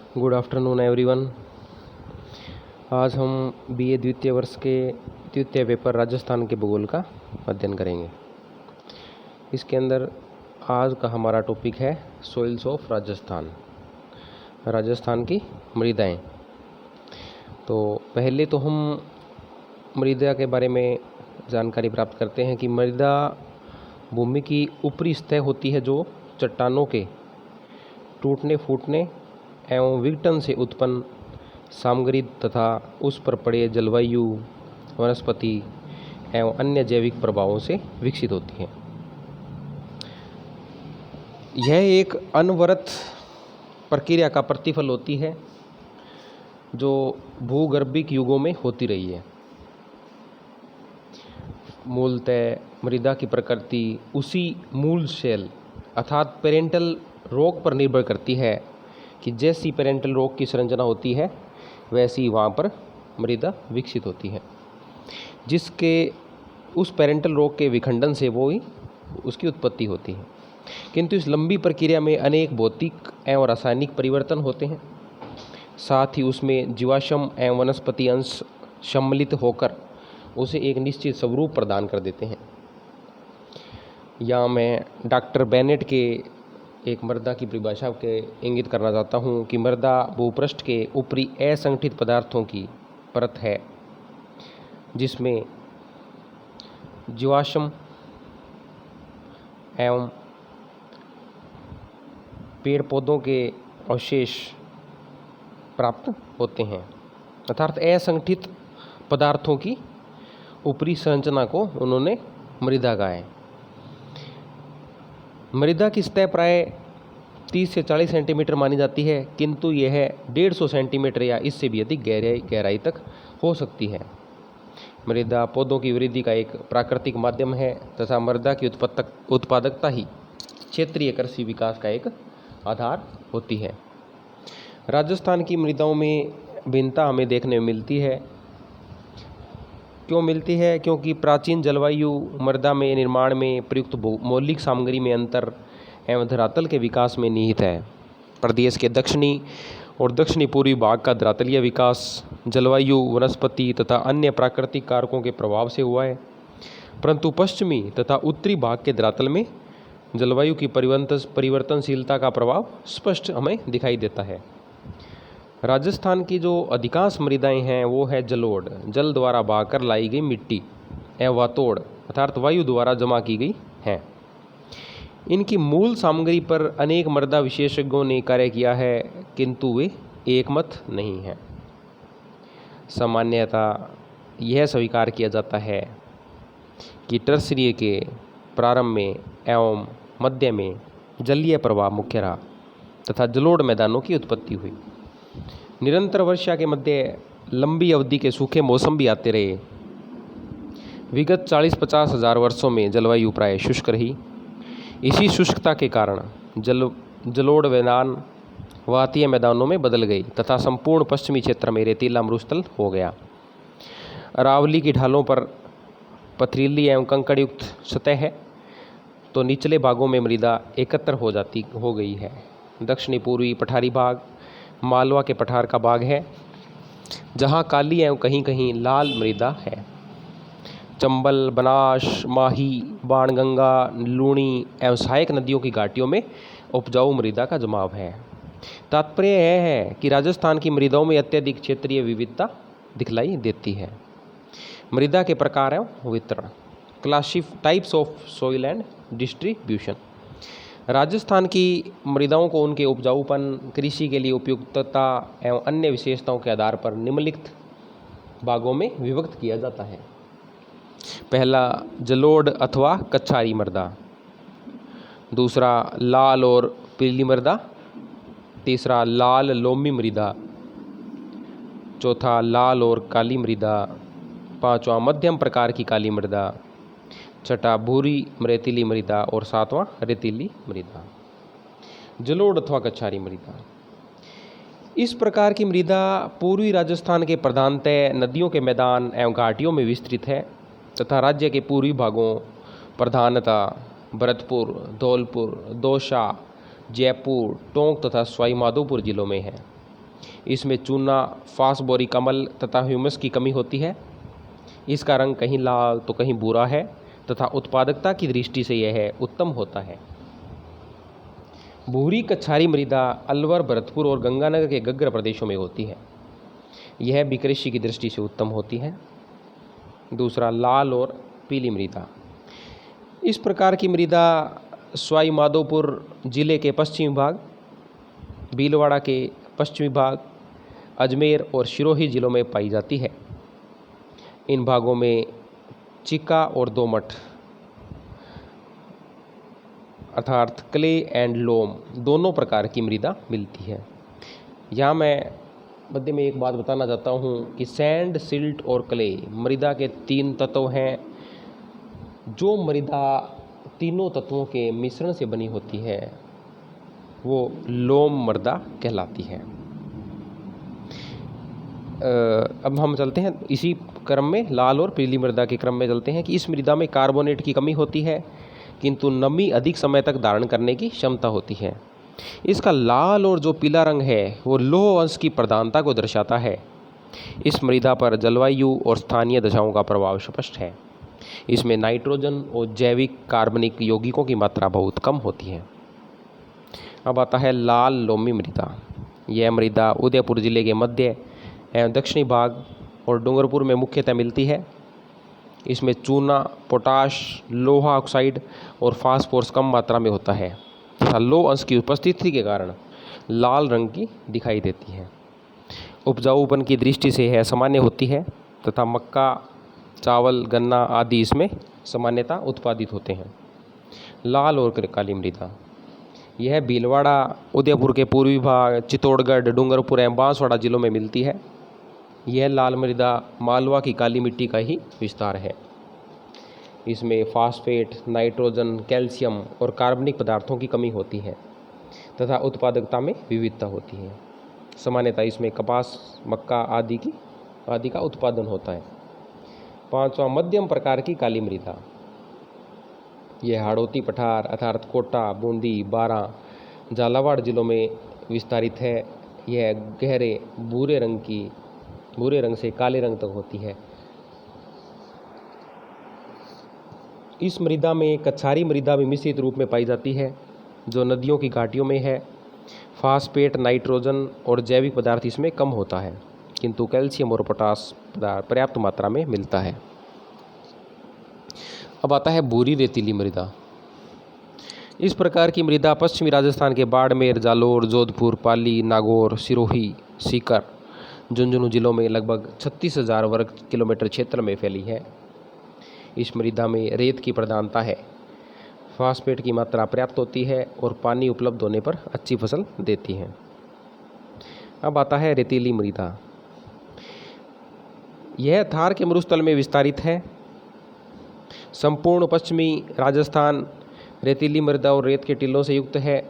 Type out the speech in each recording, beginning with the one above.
Good afternoon everyone. आज हम BA द्वितीय वर्ष के द्वितीय पेपर राजस्थान के भूगोल का अध्ययन करेंगे। इसके अंदर आज का हमारा टॉपिक है सोइल्स ऑफ राजस्थान, राजस्थान की मृदाएं। तो पहले तो हम मृदा के बारे में जानकारी प्राप्त करते हैं कि मृदा भूमि की ऊपरी सतह होती है जो चट्टानों के टूटने फूटने एवं विघटन से उत्पन्न सामग्री तथा उस पर पड़े जलवायु, वनस्पति एवं अन्य जैविक प्रभावों से विकसित होती है। यह एक अनवरत प्रक्रिया का प्रतिफल होती है जो भूगर्भिक युगों में होती रही है। मूलतः मृदा की प्रकृति उसी मूल सेल अर्थात पेरेंटल रॉक पर निर्भर करती है कि जैसी पेरेंटल रॉक की संरचना होती है वैसी वहाँ पर मृदा विकसित होती है, जिसके उस पेरेंटल रॉक के विखंडन से वो ही उसकी उत्पत्ति होती है। किंतु इस लंबी प्रक्रिया में अनेक भौतिक एवं रासायनिक परिवर्तन होते हैं, साथ ही उसमें जीवाश्म एवं वनस्पति अंश सम्मिलित होकर उसे एक निश्चित स्वरूप प्रदान कर देते हैं। यहाँ मैं डॉक्टर बेनेट के एक मृदा की परिभाषा के इंगित करना चाहता हूँ कि मृदा भूपृष्ठ के ऊपरी असंगठित पदार्थों की परत है जिसमें जीवाश्म एवं पेड़ पौधों के अवशेष प्राप्त होते हैं, अर्थात असंगठित पदार्थों की ऊपरी संरचना को उन्होंने मृदा कहा है। मृदा की सतह प्राय 30 से 40 सेंटीमीटर मानी जाती है, किंतु यह 150 सेंटीमीटर या इससे भी अधिक गहराई तक हो सकती है। मृदा पौधों की वृद्धि का एक प्राकृतिक माध्यम है तथा मृदा की उत्पादकता ही क्षेत्रीय कृषि विकास का एक आधार होती है। राजस्थान की मृदाओं में भिन्नता हमें देखने में मिलती है। क्यों मिलती है? क्योंकि प्राचीन जलवायु, मृदा में निर्माण में प्रयुक्त मौलिक सामग्री में अंतर एवं धरातल के विकास में निहित है। प्रदेश के दक्षिणी और दक्षिणी पूर्वी भाग का धरातलीय विकास जलवायु, वनस्पति तथा अन्य प्राकृतिक कारकों के प्रभाव से हुआ है, परंतु पश्चिमी तथा उत्तरी भाग के धरातल में जलवायु की परिवर्तनशीलता का प्रभाव स्पष्ट हमें दिखाई देता है। राजस्थान की जो अधिकांश मृदाएं हैं वो है जलोढ़, जल द्वारा बहाकर लाई गई मिट्टी, एवं वातोड़ अर्थात वायु द्वारा जमा की गई हैं। इनकी मूल सामग्री पर अनेक मृदा विशेषज्ञों ने कार्य किया है, किंतु वे एकमत नहीं हैं। सामान्यतः यह स्वीकार किया जाता है कि टर्सरी के प्रारंभ में एवं मध्य में जलीय प्रवाह मुख्य रहा तथा जलोढ़ मैदानों की उत्पत्ति हुई। निरंतर वर्षा के मध्य लंबी अवधि के सूखे मौसम भी आते रहे। विगत 40-50 हज़ार वर्षों में जलवायु प्राय शुष्क रही। इसी शुष्कता के कारण जलोढ़ मैदान वातीय मैदानों में बदल गई तथा संपूर्ण पश्चिमी क्षेत्र में रेतीला मरुस्थल हो गया। अरावली की ढालों पर पथरीली एवं कंकड़युक्त सतह है तो निचले भागों में मृदा एकत्र हो गई है। दक्षिणी पूर्वी पठारी भाग मालवा के पठार का भाग है जहाँ काली एवं कहीं कहीं लाल मृदा है। चंबल, बनास, माही, बाणगंगा, लूणी एवं सहायक नदियों की घाटियों में उपजाऊ मृदा का जमाव है। तात्पर्य यह है कि राजस्थान की मृदाओं में अत्यधिक क्षेत्रीय विविधता दिखलाई देती है। मृदा के प्रकार एवं वितरण, types of soil and distribution. Rajasthan की मृदाओं को उनके उपजाऊपन, कृषि के लिए उपयुक्तता एवं अन्य विशेषताओं के आधार पर निम्नलिखित भागों में विभक्त किया जाता है। पहला, जलोढ़ अथवा कच्छारी मृदा। दूसरा, लाल और पीली मृदा। तीसरा, लाल लोमी मृदा। चौथा, लाल और काली मृदा। पांचवा, मध्यम प्रकार की काली मृदा। छठा, भूरी रेतीली मृदा और सातवां, रेतीली मृदा। जलोढ़ अथवा कच्छारी मृदा। इस प्रकार की मृदा पूर्वी राजस्थान के प्रधानतः नदियों के मैदान एवं घाटियों में विस्तृत है तथा राज्य के पूर्वी भागों प्रधानतः भरतपुर, धौलपुर, दौसा, जयपुर, टोंक तथा सवाई माधोपुर जिलों में है। इसमें चूना, फास्फोरिक अम्ल तथा ह्यूमस की कमी होती है। इसका रंग कहीं लाल तो कहीं भूरा है तथा उत्पादकता की दृष्टि से यह उत्तम होता है। भूरी कछारी मृदा अलवर, भरतपुर और गंगानगर के गग्र प्रदेशों में होती है। यह भी कृषि की दृष्टि से उत्तम होती है। दूसरा, लाल और पीली मृदा। इस प्रकार की मृदा सवाई माधोपुर जिले के पश्चिमी भाग, भीलवाड़ा के पश्चिमी भाग, अजमेर और सिरोही जिलों में पाई जाती है। इन भागों में चिक्का और दोमट अर्थात क्ले एंड लोम दोनों प्रकार की मृदा मिलती है। यहाँ मैं मध्य में एक बात बताना चाहता हूँ कि सैंड, सिल्ट और क्ले मृदा के 3 तत्व हैं। जो मृदा तीनों तत्वों के मिश्रण से बनी होती है वो लोम मृदा कहलाती है। अब हम चलते हैं इसी क्रम में, लाल और पीली मृदा के क्रम में चलते हैं कि इस मृदा में कार्बोनेट की कमी होती है किंतु नमी अधिक समय तक धारण करने की क्षमता होती है। इसका लाल और जो पीला रंग है वो लौह अंश की प्रधानता को दर्शाता है। इस मृदा पर जलवायु और स्थानीय दशाओं का प्रभाव स्पष्ट है। इसमें नाइट्रोजन और जैविक कार्बनिक यौगिकों की मात्रा बहुत कम होती है। अब आता है लाल लोमी मृदा। यह मृदा उदयपुर जिले के मध्य एवं दक्षिणी भाग और डूंगरपुर में मुख्यतः मिलती है। इसमें चूना, पोटाश, लोहा ऑक्साइड और फास्फोरस कम मात्रा में होता है तथा लौह अंश की उपस्थिति के कारण लाल रंग की दिखाई देती है। उपजाऊपन की दृष्टि से यह सामान्य होती है तथा मक्का, चावल, गन्ना आदि इसमें सामान्यतः उत्पादित होते हैं। लाल और काली मृदा। यह भीलवाड़ा, उदयपुर के पूर्वी भाग, चित्तौड़गढ़, डूंगरपुर एवं बांसवाड़ा जिलों में मिलती है। यह लाल मृदा मालवा की काली मिट्टी का ही विस्तार है। इसमें फास्फेट, नाइट्रोजन, कैल्शियम और कार्बनिक पदार्थों की कमी होती है तथा उत्पादकता में विविधता होती है। सामान्यतः इसमें कपास, मक्का आदि का उत्पादन होता है। 5वां, मध्यम प्रकार की काली मृदा। यह हाड़ौती पठार अर्थात कोटा, बूंदी, बारां, झालावाड़ जिलों में विस्तारित है। यह गहरे भूरे रंग से काले रंग तक होती है। इस मृदा में कछारी मृदा भी मिश्रित रूप में पाई जाती है जो नदियों की घाटियों में है। फास्फेट, नाइट्रोजन और जैविक पदार्थ इसमें कम होता है किंतु कैल्शियम और पोटास पर्याप्त मात्रा में मिलता है। अब आता है भूरी रेतीली मृदा। इस प्रकार की मृदा पश्चिमी राजस्थान के बाड़मेर, जालोर, जोधपुर, पाली, नागौर, सिरोही, सीकर, झुंझुनू जिलों में लगभग 36,000 वर्ग किलोमीटर क्षेत्र में फैली है। इस मृदा में रेत की प्रधानता है, फास्फेट की मात्रा पर्याप्त होती है और पानी उपलब्ध होने पर अच्छी फसल देती है। अब आता है रेतीली मृदा। यह थार के मरुस्थल में विस्तारित है। संपूर्ण पश्चिमी राजस्थान रेतीली मृदा और रेत के टीलों से युक्त है।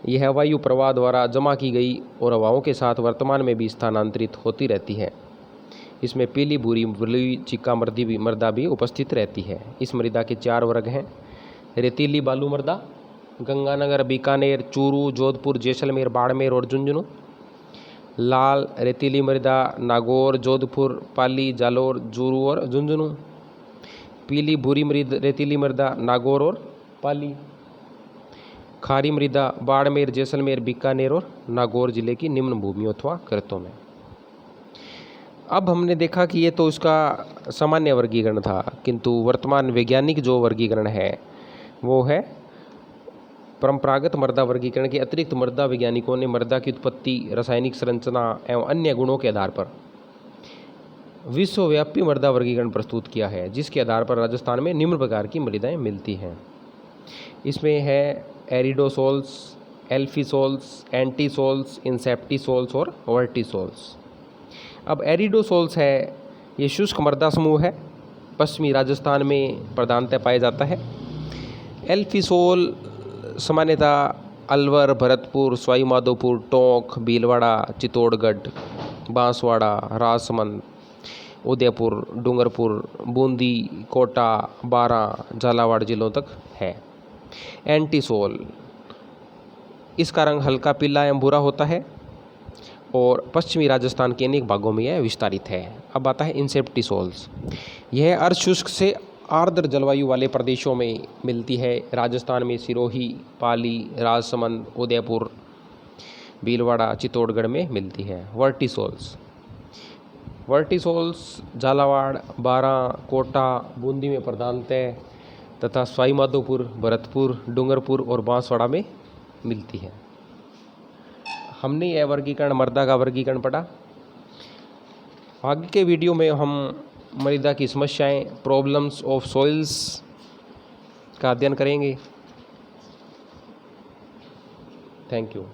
यह वायु प्रवाह द्वारा जमा की गई और हवाओं के साथ वर्तमान में भी स्थानांतरित होती रहती है। इसमें पीली, भूरी, बलुई, चिक्का मृदा भी उपस्थित रहती है। इस मृदा के 4 वर्ग हैं। रेतीली बालू मृदा गंगानगर, बीकानेर, चूरू, जोधपुर, जैसलमेर, बाड़मेर और झुंझुनू। लाल रेतीली मृदा नागौर, जोधपुर, पाली, जालोर, चूरू और झुंझुनू। पीली भूरी रेतीली मृदा नागौर और पाली। खारी मृदा बाड़मेर, जैसलमेर, बीकानेर और नागौर जिले की निम्न भूमियों अथवा कृतों में। अब हमने देखा कि ये तो इसका सामान्य वर्गीकरण था किंतु वर्तमान वैज्ञानिक जो वर्गीकरण है वो है परंपरागत मृदा वर्गीकरण के अतिरिक्त मृदा वैज्ञानिकों ने मृदा की उत्पत्ति, रासायनिक संरचना एवं अन्य गुणों के आधार पर विश्वव्यापी मृदा वर्गीकरण प्रस्तुत किया है, जिसके आधार पर राजस्थान में निम्न प्रकार की मृदाएं मिलती हैं। इसमें है एरिडोसोल्स, एल्फीसोल्स, एंटीसोल्स, इंसेप्टिसोल्स और वर्टिसोल्स। अब एरिडोसोल्स है ये शुष्क मृदा समूह है, पश्चिमी राजस्थान में प्रधानतः पाया जाता है। एल्फीसोल सामान्यतः अलवर, भरतपुर, सवाई माधोपुर, टोंक, भीलवाड़ा, चित्तौड़गढ़, बांसवाड़ा, राजसमंद, उदयपुर, डूंगरपुर, बूंदी, कोटा, बारां, झालावाड़ जिलों तक है। एंटीसोल इसका रंग हल्का पीला एवं भूरा होता है। और पश्चिमी राजस्थान के अनेक भागों में यह विस्तारित है। अब आता है इंसेप्टिसोल्स। यह अर्धशुष्क से आर्द्र जलवायु वाले प्रदेशों में मिलती है। राजस्थान में सिरोही, पाली, राजसमंद, उदयपुर, भीलवाड़ा, चित्तौड़गढ़ में मिलती है। वर्टिसोल्स झालावाड़, बारां, कोटा, बूंदी में प्रधानतः तथा सवाई माधोपुर, भरतपुर, डूंगरपुर और बांसवाड़ा में मिलती है। हमने यह वर्गीकरण मृदा का वर्गीकरण पढ़ा। आगे के वीडियो में हम मृदा की समस्याएं, प्रॉब्लम्स ऑफ सॉइल्स का अध्ययन करेंगे। Thank you.